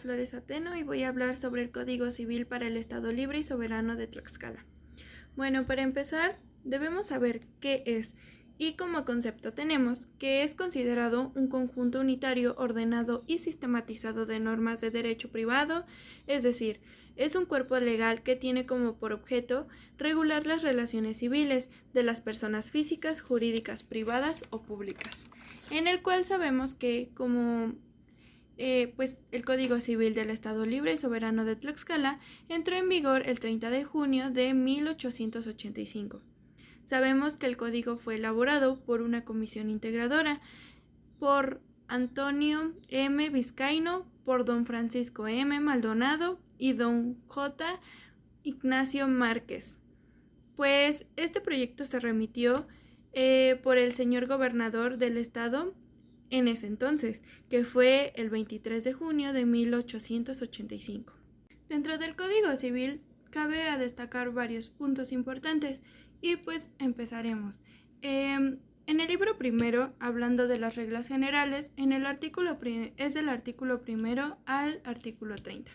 Flores Ateno y voy a hablar sobre el Código Civil para el Estado Libre y Soberano de Tlaxcala. Bueno, para empezar, debemos saber qué es y como concepto tenemos que es considerado un conjunto unitario ordenado y sistematizado de normas de derecho privado, es decir, es un cuerpo legal que tiene como por objeto regular las relaciones civiles de las personas físicas, jurídicas, privadas o públicas, en el cual sabemos que pues el Código Civil del Estado Libre y Soberano de Tlaxcala entró en vigor el 30 de junio de 1885. Sabemos que el código fue elaborado por una comisión integradora, por Antonio M. Vizcaíno, por don Francisco M. Maldonado y don J. Ignacio Márquez. Pues este proyecto se remitió por el señor gobernador del estado en ese entonces, que fue el 23 de junio de 1885. Dentro del Código Civil cabe a destacar varios puntos importantes y pues empezaremos. En el libro primero, hablando de las reglas generales, en el artículo es del artículo primero al artículo 30.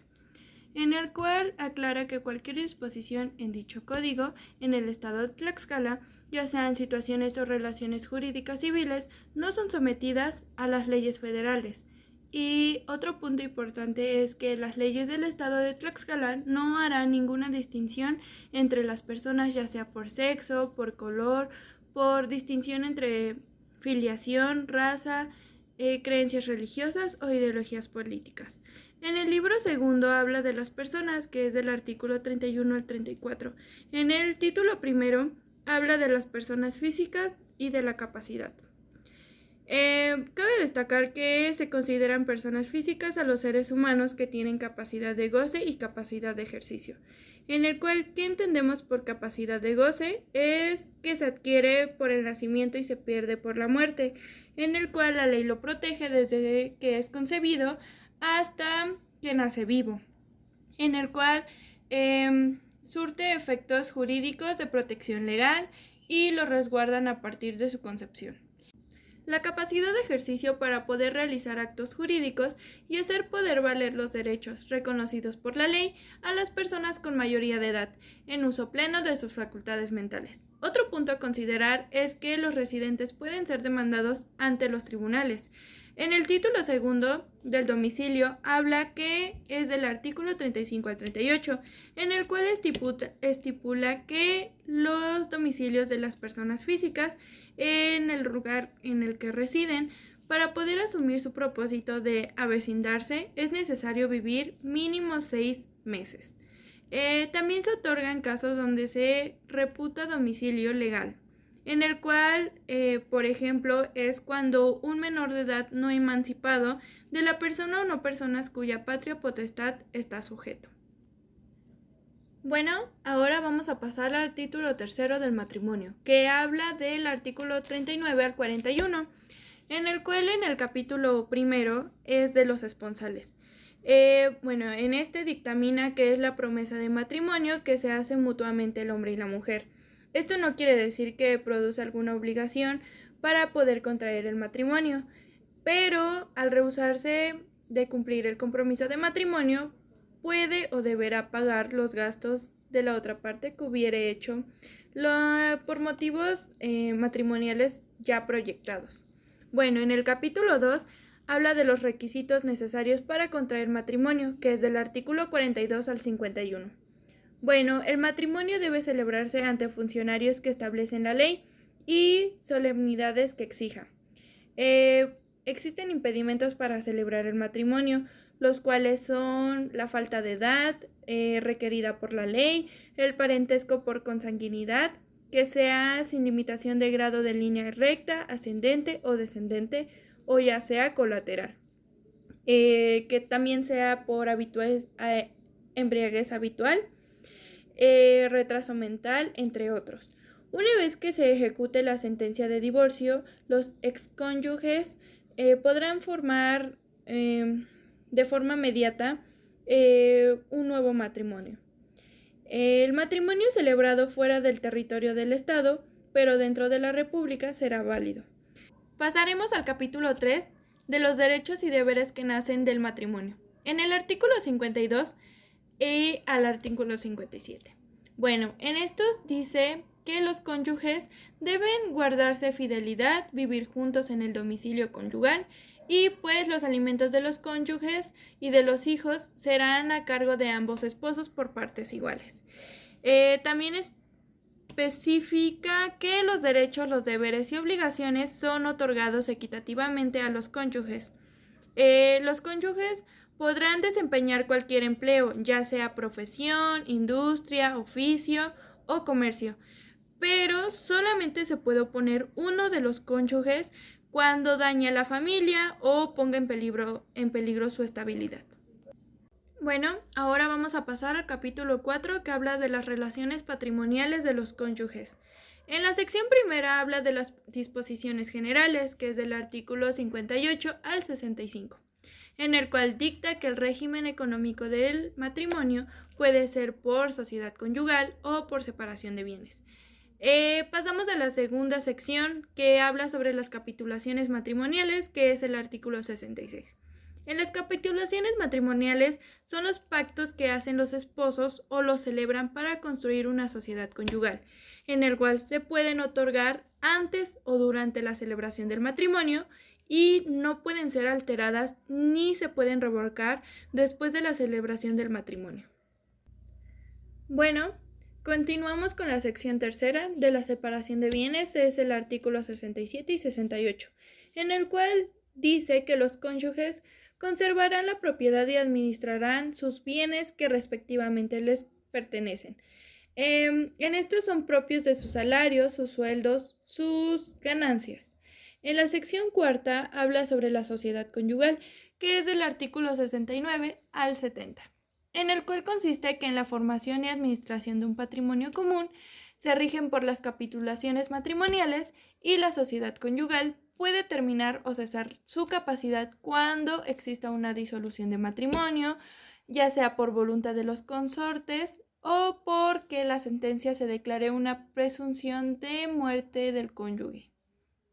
En el cual aclara que cualquier disposición en dicho código en el estado de Tlaxcala, ya sean situaciones o relaciones jurídicas civiles, no son sometidas a las leyes federales. Y otro punto importante es que las leyes del estado de Tlaxcala no harán ninguna distinción entre las personas, ya sea por sexo, por color, por distinción entre filiación, raza, creencias religiosas o ideologías políticas. En el libro segundo habla de las personas, que es del artículo 31 al 34. En el título primero habla de las personas físicas y de la capacidad. Cabe destacar que se consideran personas físicas a los seres humanos que tienen capacidad de goce y capacidad de ejercicio, en el cual, ¿qué entendemos por capacidad de goce? Es que se adquiere por el nacimiento y se pierde por la muerte, en el cual la ley lo protege desde que es concebido hasta que nace vivo, en el cual surte efectos jurídicos de protección legal y lo resguardan a partir de su concepción. La capacidad de ejercicio para poder realizar actos jurídicos y hacer poder valer los derechos reconocidos por la ley a las personas con mayoría de edad, en uso pleno de sus facultades mentales. Otro punto a considerar es que los residentes pueden ser demandados ante los tribunales. En el título segundo del domicilio habla que es del artículo 35 al 38, en el cual estipula que los domicilios de las personas físicas en el lugar en el que residen, para poder asumir su propósito de avecindarse, es necesario vivir mínimo 6 meses. También se otorgan casos donde se reputa domicilio legal, en el cual, por ejemplo, es cuando un menor de edad no emancipado de la persona o no personas cuya patria potestad está sujeto. Bueno, ahora vamos a pasar al título tercero del matrimonio, que habla del artículo 39 al 41, en el cual en el capítulo primero es de los esponsales. En este dictamina que es la promesa de matrimonio que se hace mutuamente el hombre y la mujer. Esto no quiere decir que produce alguna obligación para poder contraer el matrimonio, pero al rehusarse de cumplir el compromiso de matrimonio, puede o deberá pagar los gastos de la otra parte que hubiere hecho por motivos matrimoniales ya proyectados. Bueno, en el capítulo 2 habla de los requisitos necesarios para contraer matrimonio, que es del artículo 42 al 51. Bueno, el matrimonio debe celebrarse ante funcionarios que establecen la ley y solemnidades que exija. Existen impedimentos para celebrar el matrimonio, los cuales son la falta de edad requerida por la ley, el parentesco por consanguinidad, que sea sin limitación de grado de línea recta, ascendente o descendente, o ya sea colateral, que también sea por embriaguez habitual, retraso mental, entre otros. Una vez que se ejecute la sentencia de divorcio, los excónyuges podrán formar de forma inmediata un nuevo matrimonio. El matrimonio celebrado fuera del territorio del Estado, pero dentro de la República, será válido. Pasaremos al capítulo 3 de los derechos y deberes que nacen del matrimonio. en el artículo 52 y al artículo 57. Bueno, en estos dice que los cónyuges deben guardarse fidelidad, vivir juntos en el domicilio conyugal y pues los alimentos de los cónyuges y de los hijos serán a cargo de ambos esposos por partes iguales. También especifica que los derechos, los deberes y obligaciones son otorgados equitativamente a los cónyuges. Los cónyuges podrán desempeñar cualquier empleo, ya sea profesión, industria, oficio o comercio, pero solamente se puede oponer uno de los cónyuges cuando dañe a la familia o ponga en peligro su estabilidad. Bueno, ahora vamos a pasar al capítulo 4 que habla de las relaciones patrimoniales de los cónyuges. En la sección primera habla de las disposiciones generales, que es del artículo 58 al 65, en el cual dicta que el régimen económico del matrimonio puede ser por sociedad conyugal o por separación de bienes. Pasamos a la segunda sección que habla sobre las capitulaciones matrimoniales, que es el artículo 66. En las capitulaciones matrimoniales son los pactos que hacen los esposos o los celebran para construir una sociedad conyugal, en el cual se pueden otorgar antes o durante la celebración del matrimonio y no pueden ser alteradas ni se pueden revocar después de la celebración del matrimonio. Bueno, continuamos con la sección tercera de la separación de bienes, es el artículo 67 y 68, en el cual dice que los cónyuges conservarán la propiedad y administrarán sus bienes que respectivamente les pertenecen. En estos son propios de sus salarios, sus sueldos, sus ganancias. En la sección cuarta habla sobre la sociedad conyugal, que es del artículo 69 al 70, en el cual consiste que en la formación y administración de un patrimonio común se rigen por las capitulaciones matrimoniales y la sociedad conyugal puede terminar o cesar su capacidad cuando exista una disolución de matrimonio, ya sea por voluntad de los consortes o porque la sentencia se declare una presunción de muerte del cónyuge,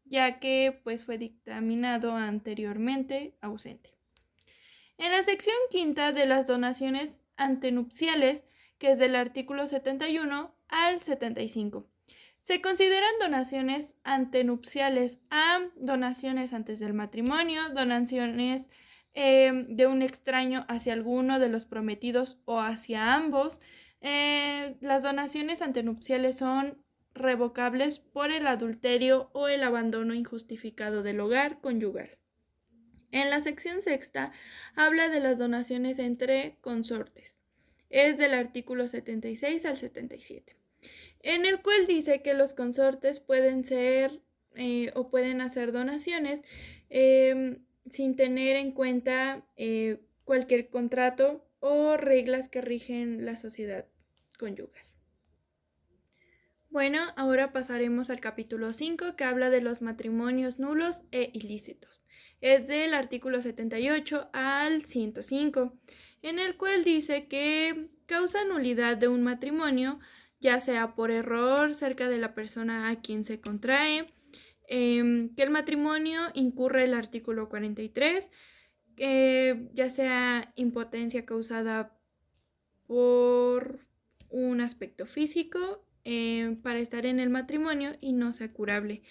ya que pues fue dictaminado anteriormente ausente. En la sección quinta de las donaciones antenupciales, que es del artículo 71 al 75, se consideran donaciones antenupciales a donaciones antes del matrimonio, donaciones de un extraño hacia alguno de los prometidos o hacia ambos. Las donaciones antenupciales son revocables por el adulterio o el abandono injustificado del hogar conyugal. En la sección sexta habla de las donaciones entre consortes. Es del artículo 76 al 77. En el cual dice que los consortes pueden ser o pueden hacer donaciones sin tener en cuenta cualquier contrato o reglas que rigen la sociedad conyugal. Bueno, ahora pasaremos al capítulo 5 que habla de los matrimonios nulos e ilícitos. Es del artículo 78 al 105, en el cual dice que causa nulidad de un matrimonio ya sea por error cerca de la persona a quien se contrae, que el matrimonio incurre el artículo 43, ya sea impotencia causada por un aspecto físico para estar en el matrimonio y no sea curable.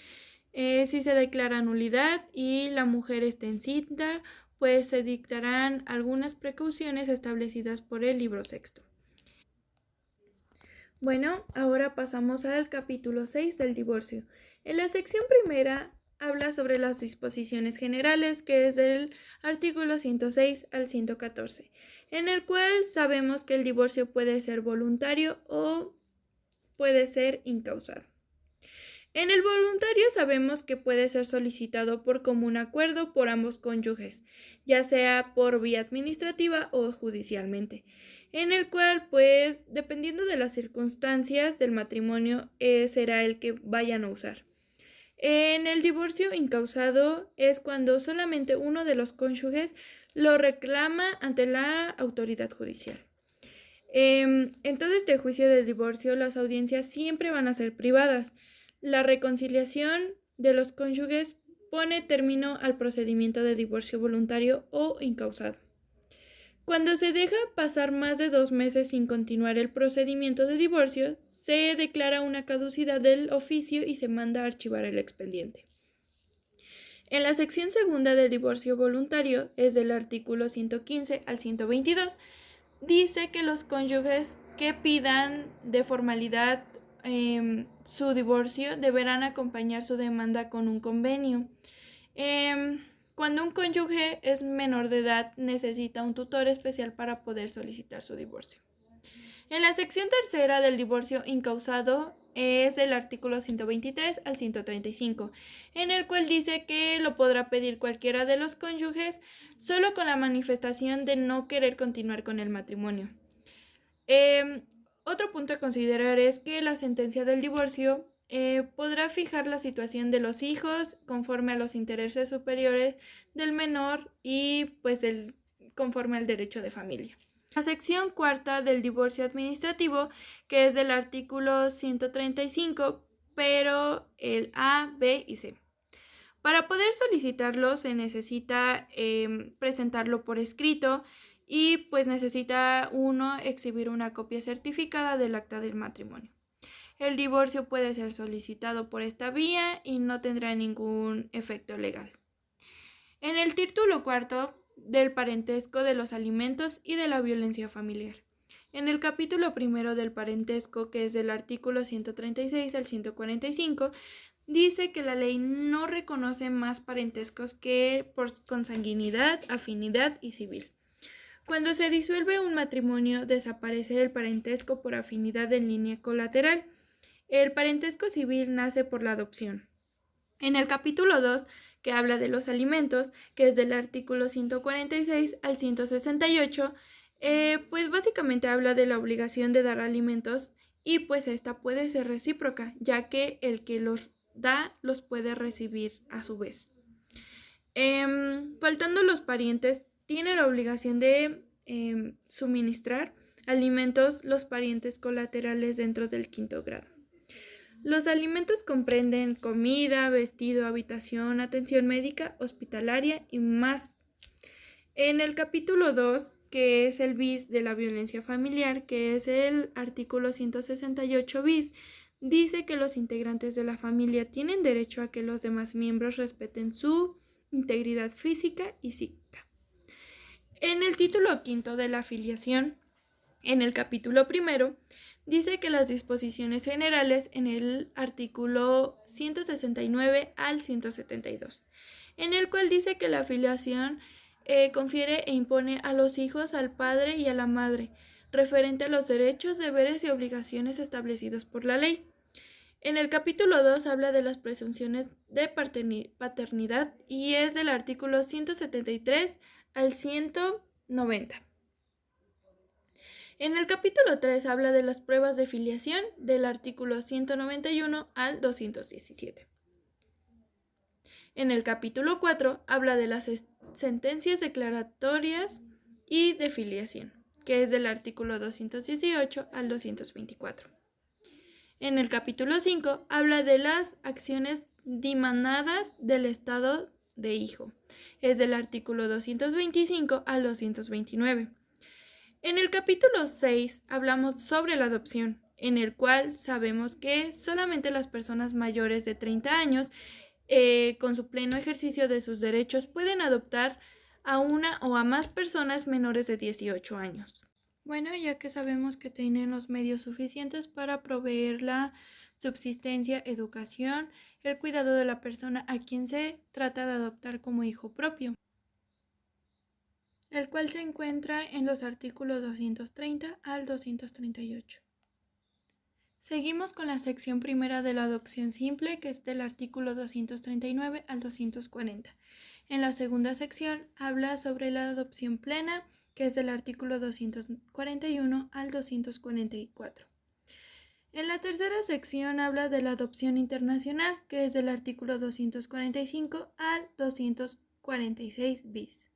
Si se declara nulidad y la mujer está encinta, pues se dictarán algunas precauciones establecidas por el libro sexto. Bueno, ahora pasamos al capítulo 6 del divorcio. En la sección primera habla sobre las disposiciones generales, que es del artículo 106 al 114, en el cual sabemos que el divorcio puede ser voluntario o puede ser incausado. En el voluntario sabemos que puede ser solicitado por común acuerdo por ambos cónyuges, ya sea por vía administrativa o judicialmente, en el cual, pues, dependiendo de las circunstancias del matrimonio, será el que vayan a usar. En el divorcio incausado es cuando solamente uno de los cónyuges lo reclama ante la autoridad judicial. En todo este juicio del divorcio, las audiencias siempre van a ser privadas. La reconciliación de los cónyuges pone término al procedimiento de divorcio voluntario o incausado. Cuando se deja pasar más de 2 meses sin continuar el procedimiento de divorcio, se declara una caducidad del oficio y se manda a archivar el expediente. En la sección segunda del divorcio voluntario, es del artículo 115 al 122, dice que los cónyuges que pidan de formalidad su divorcio deberán acompañar su demanda con un convenio. Cuando un cónyuge es menor de edad, necesita un tutor especial para poder solicitar su divorcio. En la sección tercera del divorcio incausado es el artículo 123 al 135, en el cual dice que lo podrá pedir cualquiera de los cónyuges solo con la manifestación de no querer continuar con el matrimonio. Otro punto a considerar es que la sentencia del divorcio podrá fijar la situación de los hijos conforme a los intereses superiores del menor y pues conforme al derecho de familia. La sección cuarta del divorcio administrativo, que es del artículo 135, pero el A, B y C. Para poder solicitarlo se necesita presentarlo por escrito y pues necesita uno exhibir una copia certificada del acta del matrimonio. El divorcio puede ser solicitado por esta vía y no tendrá ningún efecto legal. En el título cuarto del parentesco de los alimentos y de la violencia familiar. En el capítulo primero del parentesco, que es del artículo 136 al 145, dice que la ley no reconoce más parentescos que por consanguinidad, afinidad y civil. Cuando se disuelve un matrimonio, desaparece el parentesco por afinidad en línea colateral. El parentesco civil nace por la adopción. En el capítulo 2, que habla de los alimentos, que es del artículo 146 al 168, pues básicamente habla de la obligación de dar alimentos y pues esta puede ser recíproca, ya que el que los da los puede recibir a su vez. Faltando los parientes, tiene la obligación de suministrar alimentos los parientes colaterales dentro del quinto grado. Los alimentos comprenden comida, vestido, habitación, atención médica, hospitalaria y más. En el capítulo 2, que es el bis de la violencia familiar, que es el artículo 168 bis, dice que los integrantes de la familia tienen derecho a que los demás miembros respeten su integridad física y psíquica. En el título quinto de la afiliación, en el capítulo primero, dice que las disposiciones generales en el artículo 169 al 172, en el cual dice que la afiliación confiere e impone a los hijos al padre y a la madre, referente a los derechos, deberes y obligaciones establecidos por la ley. En el capítulo 2 habla de las presunciones de paternidad y es del artículo 173 al 190. En el capítulo 3 habla de las pruebas de filiación del artículo 191 al 217. En el capítulo 4 habla de las sentencias declaratorias y de filiación, que es del artículo 218 al 224. En el capítulo 5 habla de las acciones dimanadas del estado de hijo, es del artículo 225 al 229. En el capítulo 6 hablamos sobre la adopción, en el cual sabemos que solamente las personas mayores de 30 años, con su pleno ejercicio de sus derechos, pueden adoptar a una o a más personas menores de 18 años. Bueno, ya que sabemos que tienen los medios suficientes para proveer la subsistencia, educación, el cuidado de la persona a quien se trata de adoptar como hijo propio, el cual se encuentra en los artículos 230 al 238. Seguimos con la sección primera de la adopción simple, que es del artículo 239 al 240. En la segunda sección habla sobre la adopción plena, que es del artículo 241 al 244. En la tercera sección habla de la adopción internacional, que es del artículo 245 al 246 bis.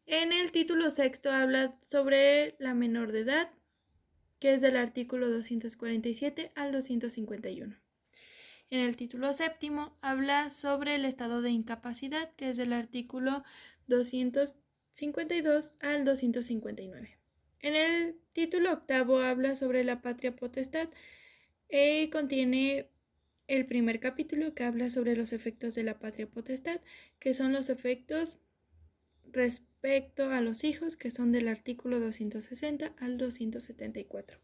En el título sexto habla sobre la menor de edad, que es del artículo 247 al 251. En el título séptimo habla sobre el estado de incapacidad, que es del artículo 200 252 al 259. En el título octavo habla sobre la patria potestad. Contiene el primer capítulo que habla sobre los efectos de la patria potestad, que son los efectos respecto a los hijos, que son del artículo 260 al 274.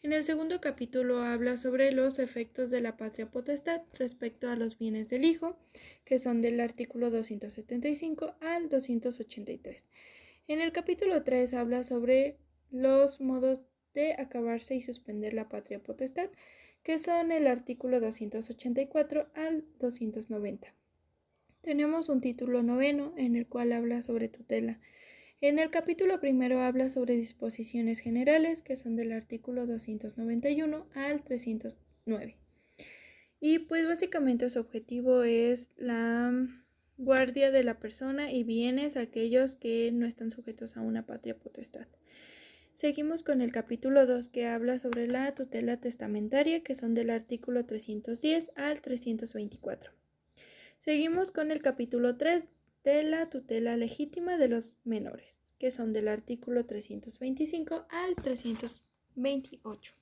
En el segundo capítulo habla sobre los efectos de la patria potestad respecto a los bienes del hijo, que son del artículo 275 al 283. En el capítulo 3 habla sobre los modos de acabarse y suspender la patria potestad, que son el artículo 284 al 290. Tenemos un título noveno en el cual habla sobre tutela. En el capítulo primero habla sobre disposiciones generales, que son del artículo 291 al 309. Y pues básicamente su objetivo es la guardia de la persona y bienes aquellos que no están sujetos a una patria potestad. Seguimos con el capítulo 2 que habla sobre la tutela testamentaria, que son del artículo 310 al 324. Seguimos con el capítulo 3 de la tutela legítima de los menores, que son del artículo 325 al 328.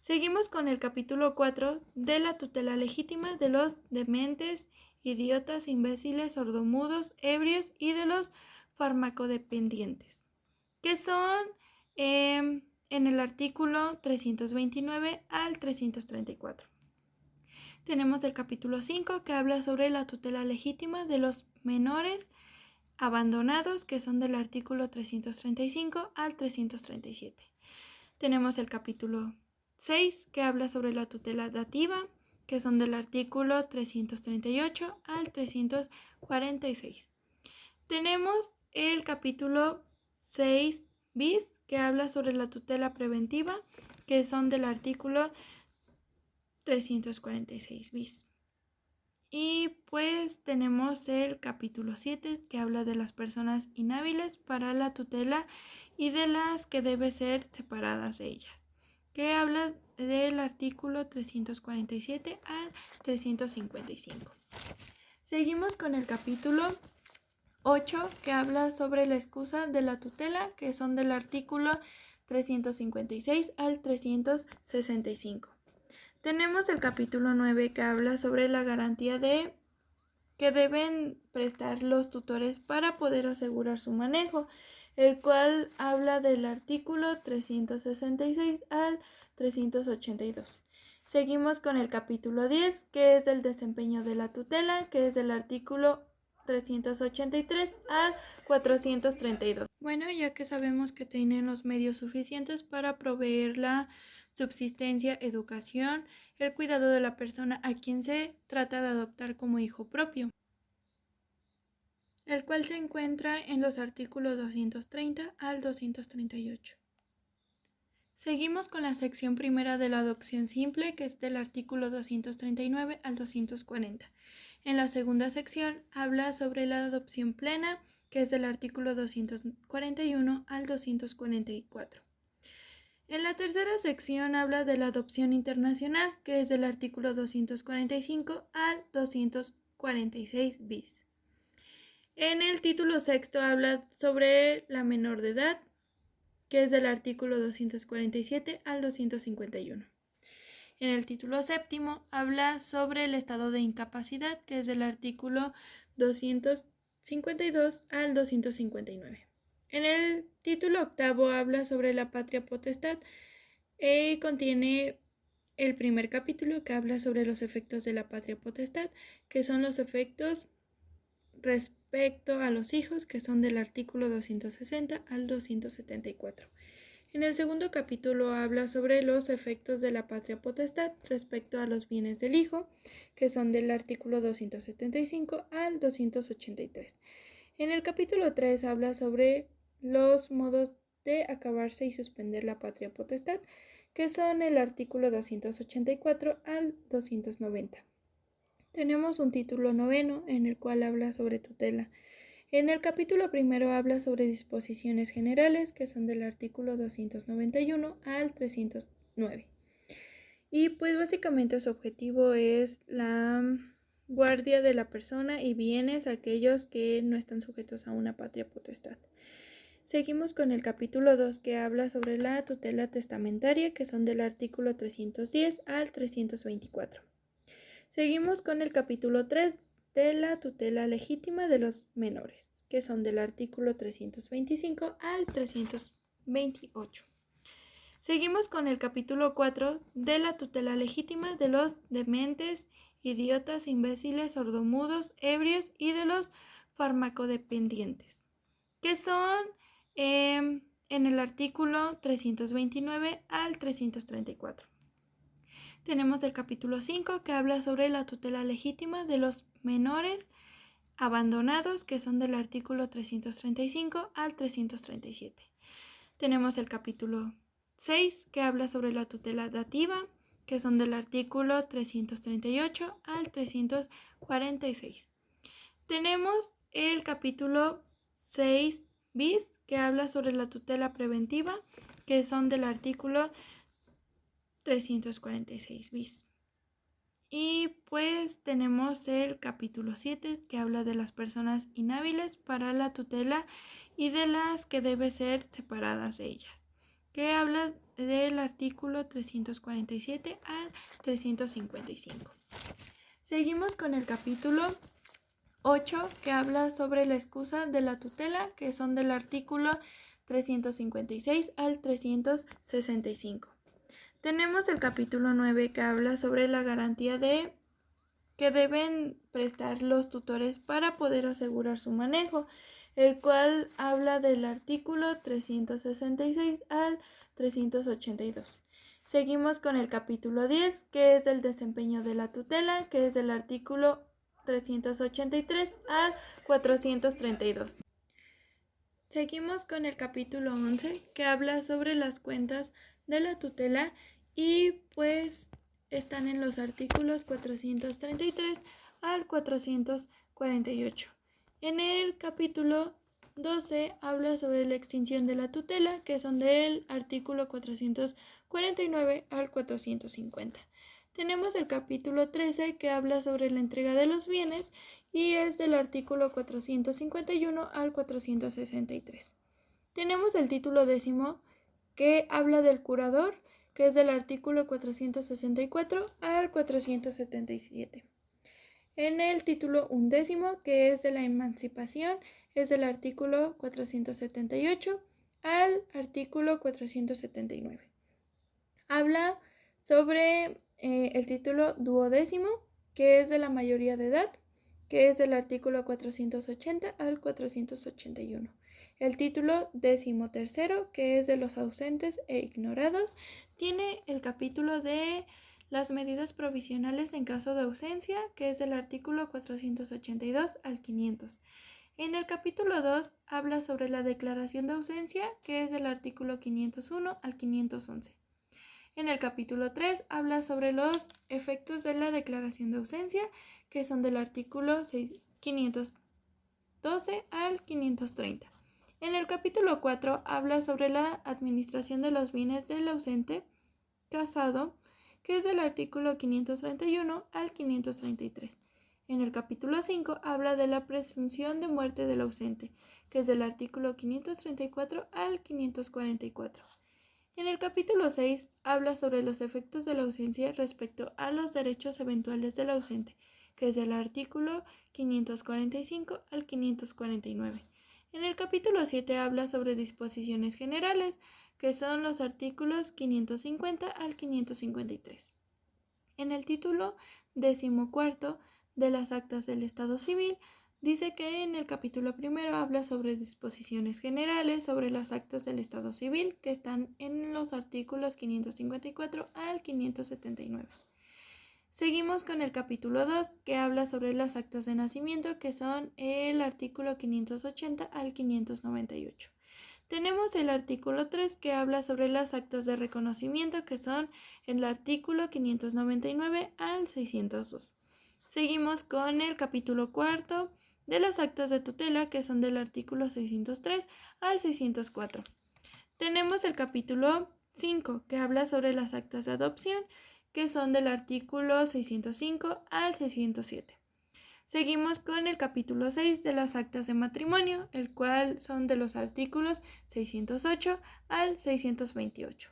Seguimos con el capítulo 4 de la tutela legítima de los dementes, idiotas, imbéciles, sordomudos, ebrios y de los farmacodependientes, que son en el artículo 329 al 334. Tenemos el capítulo 5 que habla sobre la tutela legítima de los menores abandonados, que son del artículo 335 al 337. Tenemos el capítulo 6 que habla sobre la tutela dativa, que son del artículo 338 al 346. Tenemos el capítulo 6 bis que habla sobre la tutela preventiva, que son del artículo 346 bis. Y pues tenemos el capítulo 7 que habla de las personas inhábiles para la tutela y de las que deben ser separadas de ellas, que habla del artículo 347 al 355. Seguimos con el capítulo 8 que habla sobre la excusa de la tutela, que son del artículo 356 al 365. Tenemos el capítulo 9 que habla sobre la garantía que deben prestar los tutores para poder asegurar su manejo, el cual habla del artículo 366 al 382. Seguimos con el capítulo 10, que es el desempeño de la tutela, que es el artículo 383 al 432. Bueno, ya que sabemos que tienen los medios suficientes para proveer la subsistencia, educación, el cuidado de la persona a quien se trata de adoptar como hijo propio, el cual se encuentra en los artículos 230 al 238. Seguimos con la sección primera de la adopción simple, que es del artículo 239 al 240. En la segunda sección habla sobre la adopción plena, que es del artículo 241 al 244. En la tercera sección habla de la adopción internacional, que es del artículo 245 al 246 bis. En el título sexto habla sobre la menor de edad, que es del artículo 247 al 251. En el título séptimo habla sobre el estado de incapacidad, que es del artículo 252 al 259. En el título octavo habla sobre la patria potestad. Contiene el primer capítulo que habla sobre los efectos de la patria potestad, que son los efectos respecto a los hijos, que son del artículo 260 al 274. En el segundo capítulo habla sobre los efectos de la patria potestad respecto a los bienes del hijo, que son del artículo 275 al 283. En el capítulo 3 habla sobre los modos de acabarse y suspender la patria potestad, que son el artículo 284 al 290. Tenemos un título noveno en el cual habla sobre tutela. En el capítulo primero habla sobre disposiciones generales, que son del artículo 291 al 309. Y pues básicamente su objetivo es la guardia de la persona y bienes aquellos que no están sujetos a una patria potestad. Seguimos con el capítulo 2 que habla sobre la tutela testamentaria, que son del artículo 310 al 324. Seguimos con el capítulo 3 de la tutela legítima de los menores, que son del artículo 325 al 328. Seguimos con el capítulo 4 de la tutela legítima de los dementes, idiotas, imbéciles, sordomudos, ebrios y de los farmacodependientes, que son en el artículo 329 al 334. Tenemos el capítulo 5 que habla sobre la tutela legítima de los menores abandonados, que son del artículo 335 al 337. Tenemos el capítulo 6 que habla sobre la tutela dativa, que son del artículo 338 al 346. Tenemos el capítulo 6 bis que habla sobre la tutela preventiva, que son del artículo 346 bis. Y pues tenemos el capítulo 7 que habla de las personas inhábiles para la tutela y de las que deben ser separadas de ellas, que habla del artículo 347 al 355. Seguimos con el capítulo 8 que habla sobre la excusa de la tutela, que son del artículo 356 al 365. Tenemos el capítulo 9 que habla sobre la garantía que deben prestar los tutores para poder asegurar su manejo, el cual habla del artículo 366 al 382. Seguimos con el capítulo 10, que es el desempeño de la tutela, que es el artículo 383 al 432. Seguimos con el capítulo 11, que habla sobre las cuentas de la tutela y pues están en los artículos 433 al 448. En el capítulo 12 habla sobre la extinción de la tutela, que son del artículo 449 al 450. Tenemos el capítulo 13 que habla sobre la entrega de los bienes y es del artículo 451 al 463. Tenemos el título 10 que habla del curador, que es del artículo 464 al 477. En el título 11, que es de la emancipación, es del artículo 478 al artículo 479. Habla sobre el título 12, que es de la mayoría de edad, que es del artículo 480 al 481. El título 13, que es de los ausentes e ignorados, tiene el capítulo de las medidas provisionales en caso de ausencia, que es del artículo 482 al 500. En el capítulo 2 habla sobre la declaración de ausencia, que es del artículo 501 al 511. En el capítulo 3 habla sobre los efectos de la declaración de ausencia, que son del artículo 512 al 530. En el capítulo 4 habla sobre la administración de los bienes del ausente casado, que es del artículo 531 al 533. En el capítulo 5 habla de la presunción de muerte del ausente, que es del artículo 534 al 544. En el capítulo 6 habla sobre los efectos de la ausencia respecto a los derechos eventuales del ausente, que es del artículo 545 al 549. En el capítulo 7 habla sobre disposiciones generales, que son los artículos 550 al 553. En el título 14 de las actas del Estado Civil, dice que en el capítulo 1 habla sobre disposiciones generales sobre las actas del Estado Civil, que están en los artículos 554 al 579. Seguimos con el capítulo 2, que habla sobre las actas de nacimiento, que son el artículo 580 al 598. Tenemos el artículo 3, que habla sobre las actas de reconocimiento, que son el artículo 599 al 602. Seguimos con el capítulo 4 de las actas de tutela, que son del artículo 603 al 604. Tenemos el capítulo 5, que habla sobre las actas de adopción, que son del artículo 605 al 607. Seguimos con el capítulo 6 de las actas de matrimonio, el cual son de los artículos 608 al 628.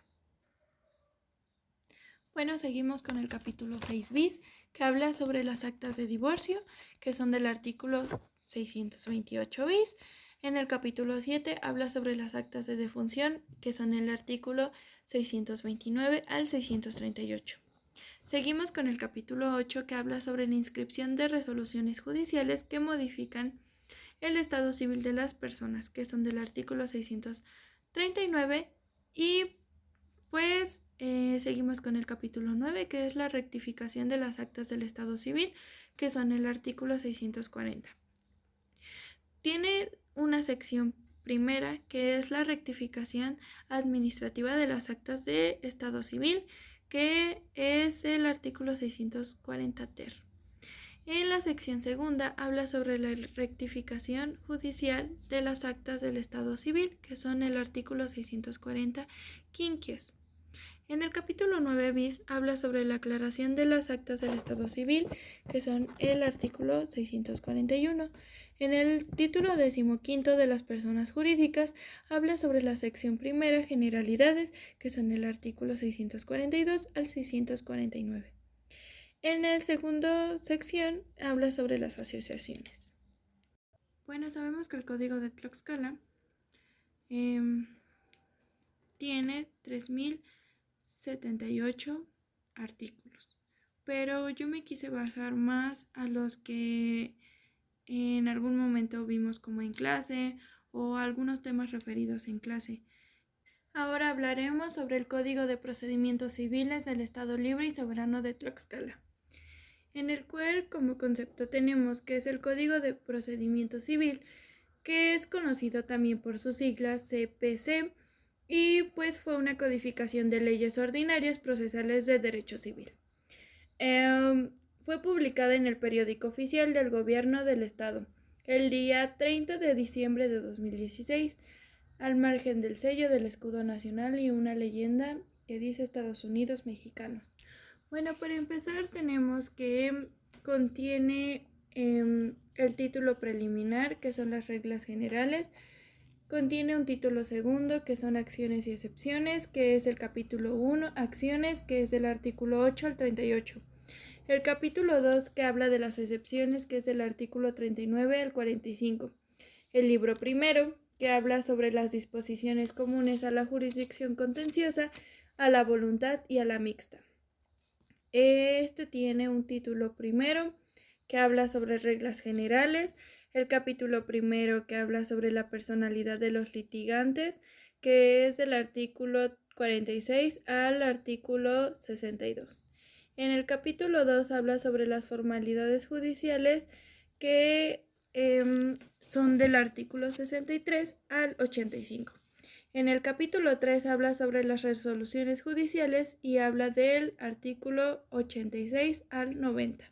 Bueno, seguimos con el capítulo 6 bis, que habla sobre las actas de divorcio, que son del artículo 628 bis. En el capítulo 7 habla sobre las actas de defunción, que son el artículo 629 al 638. Seguimos con el capítulo 8, que habla sobre la inscripción de resoluciones judiciales que modifican el estado civil de las personas, que son del artículo 639. Y pues seguimos con el capítulo 9, que es la rectificación de las actas del estado civil, que son el artículo 640. Tiene una sección primera, que es la rectificación administrativa de las actas de estado civil, que es el artículo 640 ter. En la sección segunda habla sobre la rectificación judicial de las actas del estado civil, que son el artículo 640 quinquies. En el capítulo 9 bis habla sobre la aclaración de las actas del estado civil, que son el artículo 641. En el título 15 de las personas jurídicas habla sobre la sección primera, generalidades, que son el artículo 642 al 649. En el segundo sección habla sobre las asociaciones. Bueno, sabemos que el Código de Tlaxcala tiene 3078 artículos, pero yo me quise basar más a los que en algún momento vimos como en clase o algunos temas referidos en clase. Ahora hablaremos sobre el Código de Procedimientos Civiles del Estado Libre y Soberano de Tlaxcala, en el cual como concepto tenemos que es el Código de Procedimiento Civil, que es conocido también por sus siglas CPC, y pues fue una codificación de leyes ordinarias procesales de derecho civil. Fue publicada en el Periódico Oficial del Gobierno del Estado el día 30 de diciembre de 2016, al margen del sello del escudo nacional y una leyenda que dice Estados Unidos mexicanos. Bueno, para empezar tenemos que contiene el título preliminar, que son las reglas generales. Contiene un título segundo, que son acciones y excepciones, que es el capítulo 1, acciones, que es del artículo 8 al 38. El capítulo 2, que habla de las excepciones, que es del artículo 39 al 45. El libro primero, que habla sobre las disposiciones comunes a la jurisdicción contenciosa, a la voluntad y a la mixta. Este tiene un título primero, que habla sobre reglas generales. El capítulo primero, que habla sobre la personalidad de los litigantes, que es del artículo 46 al artículo 62. En el capítulo 2 habla sobre las formalidades judiciales, que son del artículo 63 al 85. En el capítulo 3 habla sobre las resoluciones judiciales y habla del artículo 86 al 90.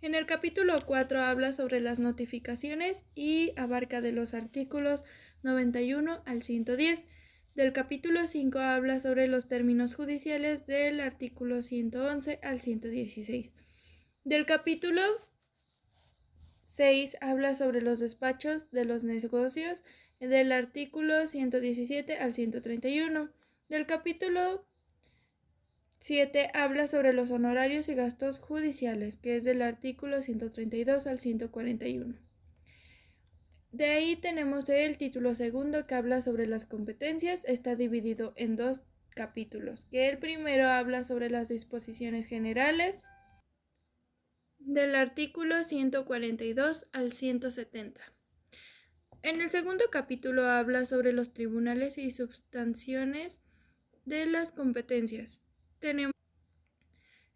En el capítulo 4 habla sobre las notificaciones y abarca de los artículos 91 al 110. Del capítulo 5 habla sobre los términos judiciales del artículo 111 al 116. Del capítulo 6 habla sobre los despachos de los negocios del artículo 117 al 131. Del capítulo 7 habla sobre los honorarios y gastos judiciales, que es del artículo 132 al 141. De ahí tenemos el título segundo, que habla sobre las competencias. Está dividido en dos capítulos, que el primero habla sobre las disposiciones generales del artículo 142 al 170. En el segundo capítulo habla sobre los tribunales y substanciones de las competencias.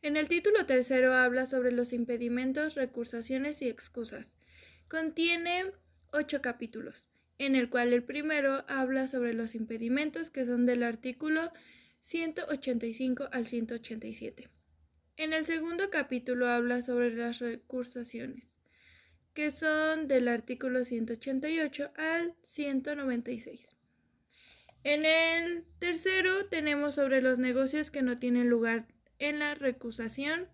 En el título tercero habla sobre los impedimentos, recursaciones y excusas. Contiene 8 capítulos, en el cual el primero habla sobre los impedimentos, que son del artículo 185 al 187. En el segundo capítulo habla sobre las recursaciones, que son del artículo 188 al 196. En el tercero tenemos sobre los negocios que no tienen lugar en la recusación,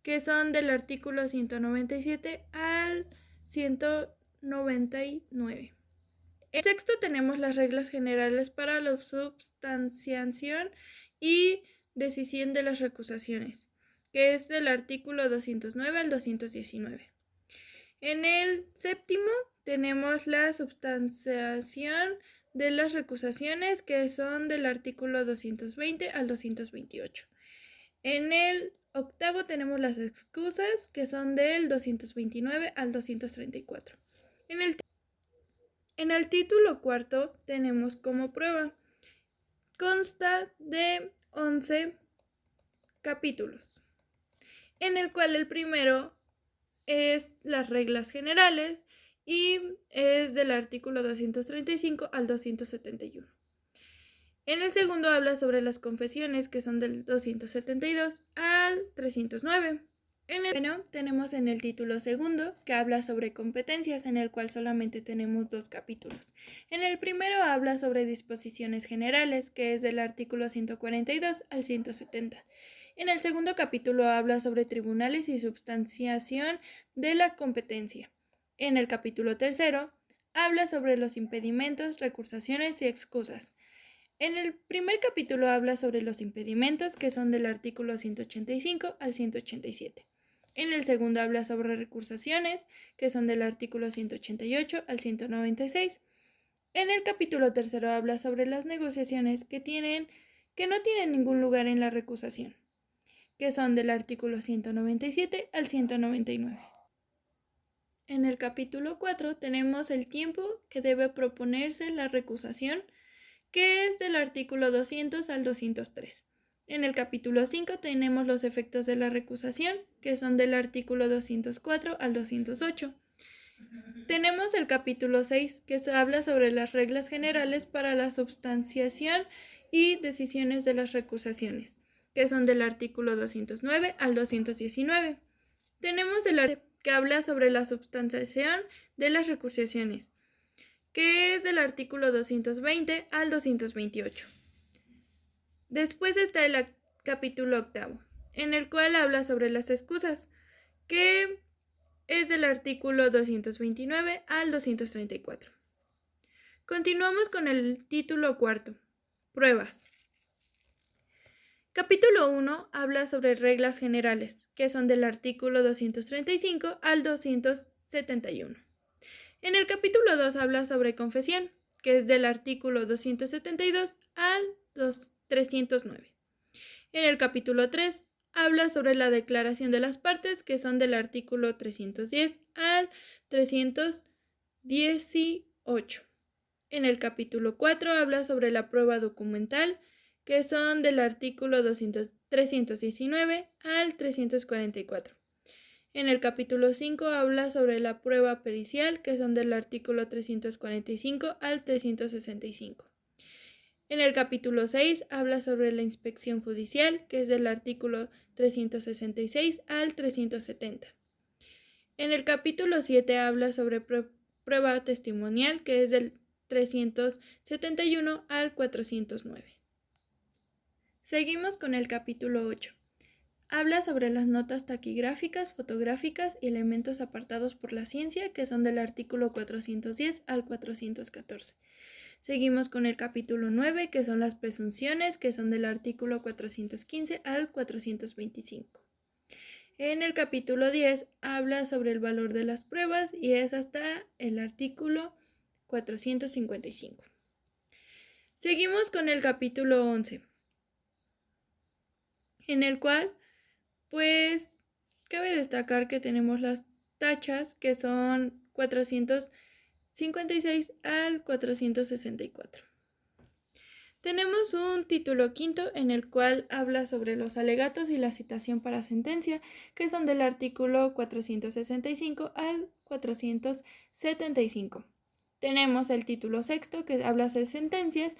que son del artículo 197 al 199. En sexto tenemos las reglas generales para la substanciación y decisión de las recusaciones, que es del artículo 209 al 219. En el séptimo tenemos la substanciación de las recusaciones, que son del artículo 220 al 228. En el octavo tenemos las excusas, que son del 229 al 234. En el título cuarto tenemos como prueba. Consta de 11 capítulos, en el cual el primero es las reglas generales y es del artículo 235 al 271. En el segundo habla sobre las confesiones, que son del 272 al 309. Tenemos en el título segundo, que habla sobre competencias, en el cual solamente tenemos 2 capítulos. En el primero habla sobre disposiciones generales, que es del artículo 142 al 170. En el segundo capítulo habla sobre tribunales y substanciación de la competencia. En el capítulo tercero habla sobre los impedimentos, recursaciones y excusas. En el primer capítulo habla sobre los impedimentos, que son del artículo 185 al 187. En el segundo habla sobre recursaciones, que son del artículo 188 al 196. En el capítulo tercero habla sobre las negociaciones que no tienen ningún lugar en la recusación, que son del artículo 197 al 199. En el capítulo 4 tenemos el tiempo que debe proponerse la recusación, que es del artículo 200 al 203. En el capítulo 5 tenemos los efectos de la recusación, que son del artículo 204 al 208. Tenemos el capítulo 6, que habla sobre las reglas generales para la substanciación y decisiones de las recusaciones, que son del artículo 209 al 219. Tenemos el artículo que habla sobre la substanciación de las recusaciones, que es del artículo 220 al 228. Después está el capítulo octavo, en el cual habla sobre las excusas, que es del artículo 229 al 234. Continuamos con el título cuarto, pruebas. Capítulo 1 habla sobre reglas generales, que son del artículo 235 al 271. En el capítulo 2 habla sobre confesión, que es del artículo 272 al 309. En el capítulo 3 habla sobre la declaración de las partes, que son del artículo 310 al 318. En el capítulo 4 habla sobre la prueba documental, que son del artículo 319 al 344. En el capítulo 5 habla sobre la prueba pericial, que son del artículo 345 al 365. En el capítulo 6 habla sobre la inspección judicial, que es del artículo 366 al 370. En el capítulo 7 habla sobre prueba testimonial, que es del 371 al 409. Seguimos con el capítulo 8. Habla sobre las notas taquigráficas, fotográficas y elementos apartados por la ciencia, que son del artículo 410 al 414. Seguimos con el capítulo 9, que son las presunciones, que son del artículo 415 al 425. En el capítulo 10 habla sobre el valor de las pruebas y es hasta el artículo 455. Seguimos con el capítulo 11, en el cual cabe destacar que tenemos las tachas, que son 456 al 464. Tenemos un título quinto en el cual habla sobre los alegatos y la citación para sentencia, que son del artículo 465 al 475. Tenemos el título sexto, que habla de sentencias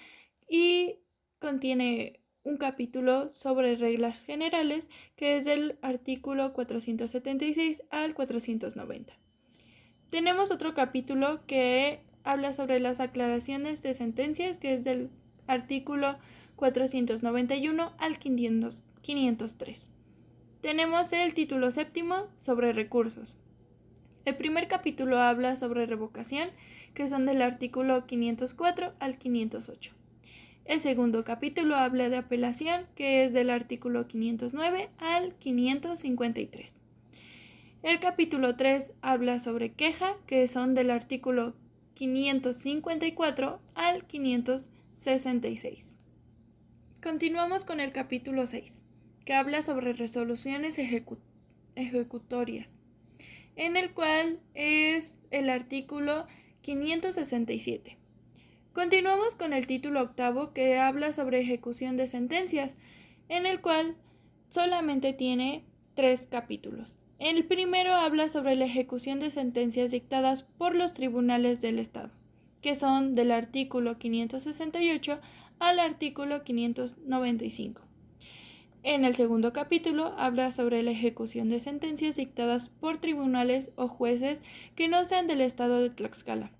y contiene un capítulo sobre reglas generales, que es del artículo 476 al 490. Tenemos otro capítulo que habla sobre las aclaraciones de sentencias, que es del artículo 491 al 503. Tenemos el título séptimo sobre recursos. El primer capítulo habla sobre revocación, que son del artículo 504 al 508. El segundo capítulo habla de apelación, que es del artículo 509 al 553. El capítulo 3 habla sobre queja, que son del artículo 554 al 566. Continuamos con el capítulo 6, que habla sobre resoluciones ejecutorias, en el cual es el artículo 567. Continuamos con el título octavo, que habla sobre ejecución de sentencias, en el cual solamente tiene 3 capítulos. El primero habla sobre la ejecución de sentencias dictadas por los tribunales del Estado, que son del artículo 568 al artículo 595. En el segundo capítulo habla sobre la ejecución de sentencias dictadas por tribunales o jueces que no sean del Estado de Tlaxcala,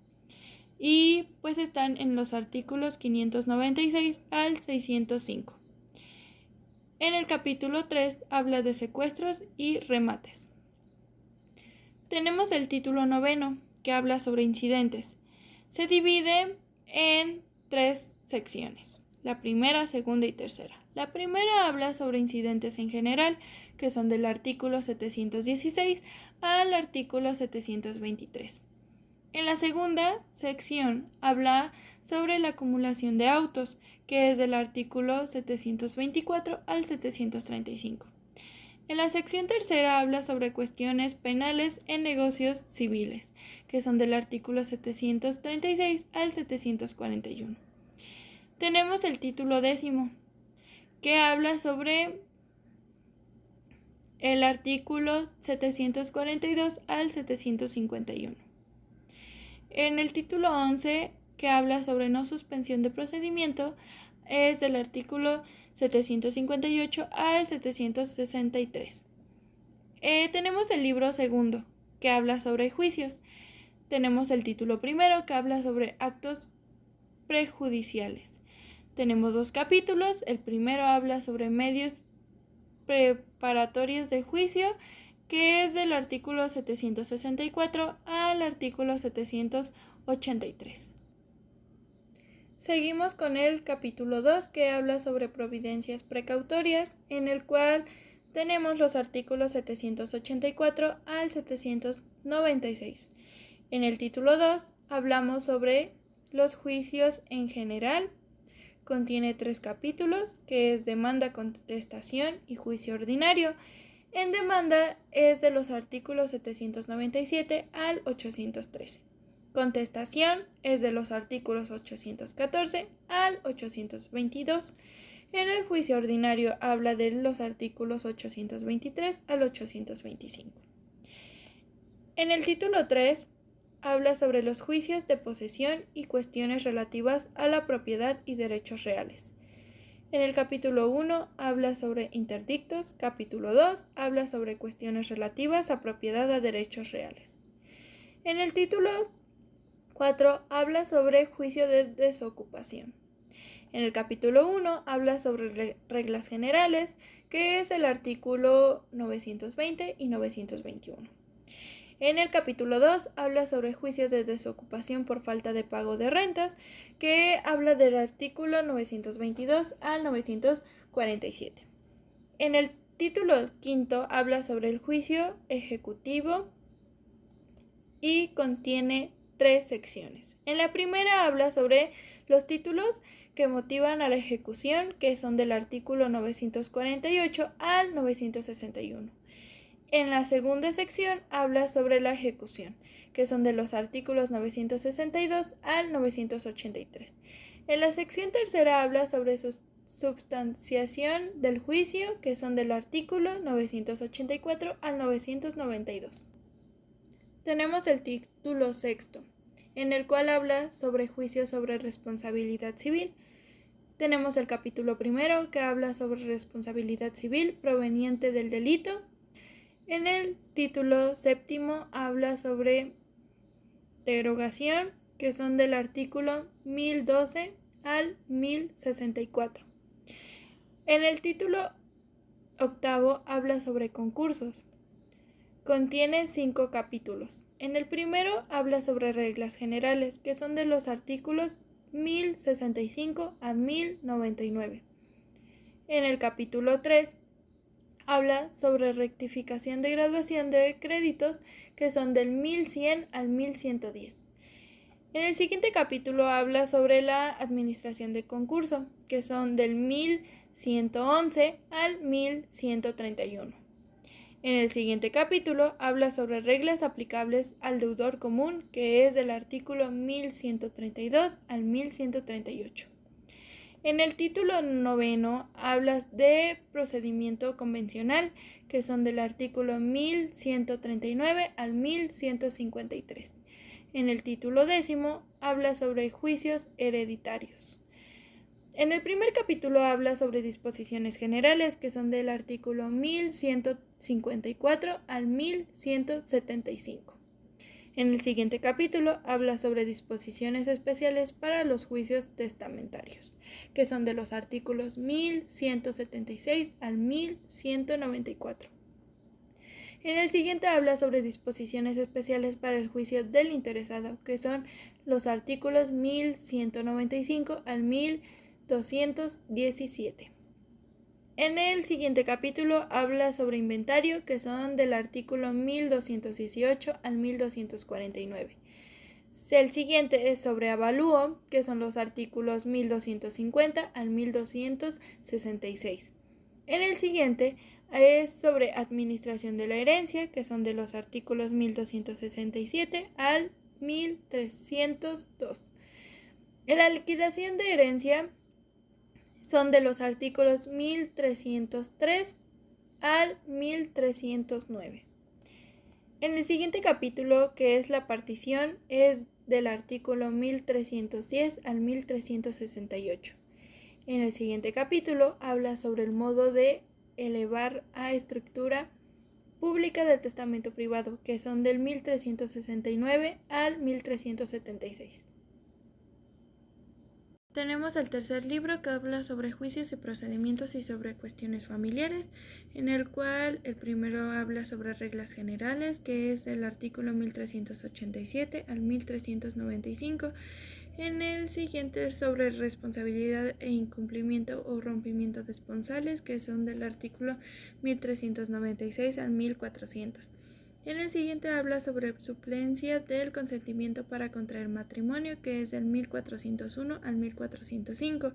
y pues están en los artículos 596 al 605. En el capítulo 3 habla de secuestros y remates. Tenemos el título noveno, que habla sobre incidentes. Se divide en 3 secciones, la primera, segunda y tercera. La primera habla sobre incidentes en general, que son del artículo 716 al artículo 723. En la segunda sección habla sobre la acumulación de autos, que es del artículo 724 al 735. En la sección tercera habla sobre cuestiones penales en negocios civiles, que son del artículo 736 al 741. Tenemos el título décimo, que habla sobre el artículo 742 al 751. En el título 11, que habla sobre no suspensión de procedimiento, es del artículo 758 al 763. Tenemos el libro segundo, que habla sobre juicios. Tenemos el título primero, que habla sobre actos prejudiciales. Tenemos 2 capítulos. El primero habla sobre medios preparatorios de juicio, que es del artículo 764 al artículo 783. Seguimos con el capítulo 2, que habla sobre providencias precautorias, en el cual tenemos los artículos 784 al 796. En el título 2 hablamos sobre los juicios en general. Contiene 3 capítulos, que es demanda, contestación y juicio ordinario. En demanda es de los artículos 797 al 813. Contestación es de los artículos 814 al 822. En el juicio ordinario habla de los artículos 823 al 825. En el título 3 habla sobre los juicios de posesión y cuestiones relativas a la propiedad y derechos reales. En el capítulo 1 habla sobre interdictos, capítulo 2 habla sobre cuestiones relativas a propiedad a derechos reales. En el título 4 habla sobre juicio de desocupación. En el capítulo 1 habla sobre reglas generales, que es el artículo 920 y 921. En el capítulo 2 habla sobre juicio de desocupación por falta de pago de rentas, que habla del artículo 922 al 947. En el título quinto habla sobre el juicio ejecutivo y contiene 3 secciones. En la primera habla sobre los títulos que motivan a la ejecución, que son del artículo 948 al 961. En la segunda sección habla sobre la ejecución, que son de los artículos 962 al 983. En la sección tercera habla sobre su substanciación del juicio, que son del artículo 984 al 992. Tenemos el título sexto, en el cual habla sobre juicio sobre responsabilidad civil. Tenemos el capítulo primero, que habla sobre responsabilidad civil proveniente del delito. En el título séptimo habla sobre derogación, que son del artículo 1012 al 1064. En el título octavo habla sobre concursos. Contiene 5 capítulos. En el primero habla sobre reglas generales, que son de los artículos 1065 a 1099. En el capítulo 3 habla sobre rectificación de graduación de créditos, que son del 1100 al 1110. En el siguiente capítulo habla sobre la administración de concurso, que son del 1111 al 1131. En el siguiente capítulo habla sobre reglas aplicables al deudor común, que es del artículo 1132 al 1138. En el título noveno habla de procedimiento convencional, que son del artículo 1139 al 1153. En el título décimo habla sobre juicios hereditarios. En el primer capítulo habla sobre disposiciones generales, que son del artículo 1154 al 1175. En el siguiente capítulo habla sobre disposiciones especiales para los juicios testamentarios, que son de los artículos 1176 al 1194. En el siguiente habla sobre disposiciones especiales para el juicio del interesado, que son los artículos 1195 al 1217. En el siguiente capítulo habla sobre inventario, que son del artículo 1218 al 1249. El siguiente es sobre avalúo, que son los artículos 1250 al 1266. En el siguiente es sobre administración de la herencia, que son de los artículos 1267 al 1302. En la liquidación de herencia son de los artículos 1303 al 1309. En el siguiente capítulo, que es la partición, es del artículo 1310 al 1368. En el siguiente capítulo habla sobre el modo de elevar a estructura pública del testamento privado, que son del 1369 al 1376. Tenemos el tercer libro, que habla sobre juicios y procedimientos y sobre cuestiones familiares, en el cual el primero habla sobre reglas generales, que es del artículo 1387 al 1395. En el siguiente es sobre responsabilidad e incumplimiento o rompimiento de esponsales, que son del artículo 1396 al 1400. En el siguiente habla sobre suplencia del consentimiento para contraer matrimonio, que es del 1401 al 1405.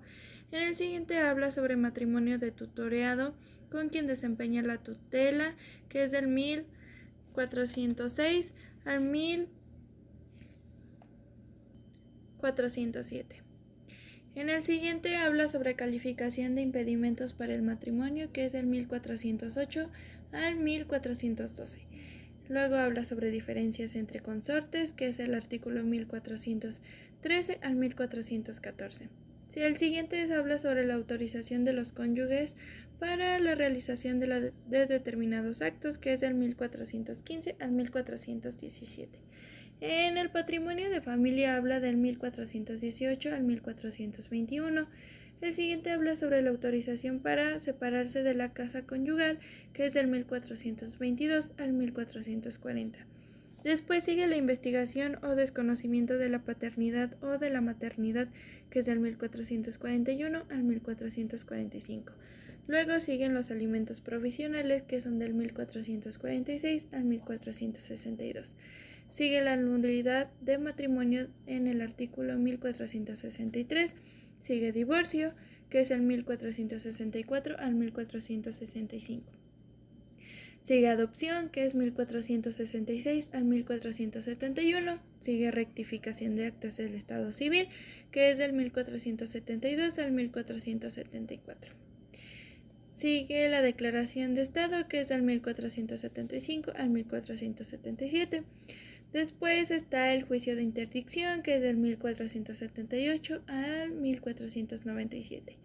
En el siguiente habla sobre matrimonio de tutoreado con quien desempeña la tutela, que es del 1406 al 1407. En el siguiente habla sobre calificación de impedimentos para el matrimonio, que es del 1408 al 1412. Luego habla sobre diferencias entre consortes, que es el artículo 1413 al 1414. El siguiente habla sobre la autorización de los cónyuges para la realización de determinados actos, que es del 1415 al 1417. En el patrimonio de familia habla del 1418 al 1421. El siguiente habla sobre la autorización para separarse de la casa conyugal, que es del 1422 al 1440. Después sigue la investigación o desconocimiento de la paternidad o de la maternidad, que es del 1441 al 1445. Luego siguen los alimentos provisionales, que son del 1446 al 1462. Sigue la nulidad de matrimonio en el artículo 1463. Sigue divorcio, que es el 1464 al 1465. Sigue adopción, que es 1466 al 1471. Sigue rectificación de actas del Estado Civil, que es del 1472 al 1474. Sigue la declaración de Estado, que es del 1475 al 1477. Después está el juicio de interdicción, que es del 1478 al 1497.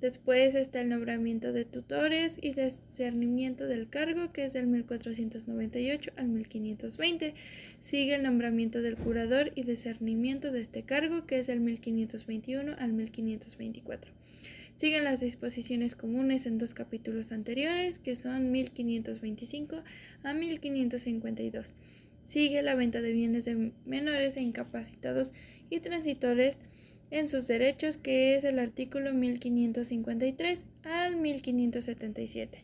Después está el nombramiento de tutores y discernimiento del cargo, que es del 1498 al 1520. Sigue el nombramiento del curador y discernimiento de este cargo, que es del 1521 al 1524. Siguen las disposiciones comunes en 2 capítulos anteriores, que son 1525 a 1552. Sigue la venta de bienes de menores e incapacitados y transitores en sus derechos, que es el artículo 1553 al 1577.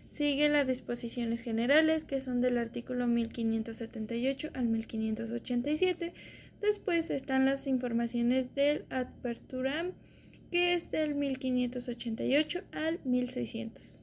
Sigue las disposiciones generales, que son del artículo 1578 al 1587. Después están las informaciones del Aperturam, que es del 1588 al 1600.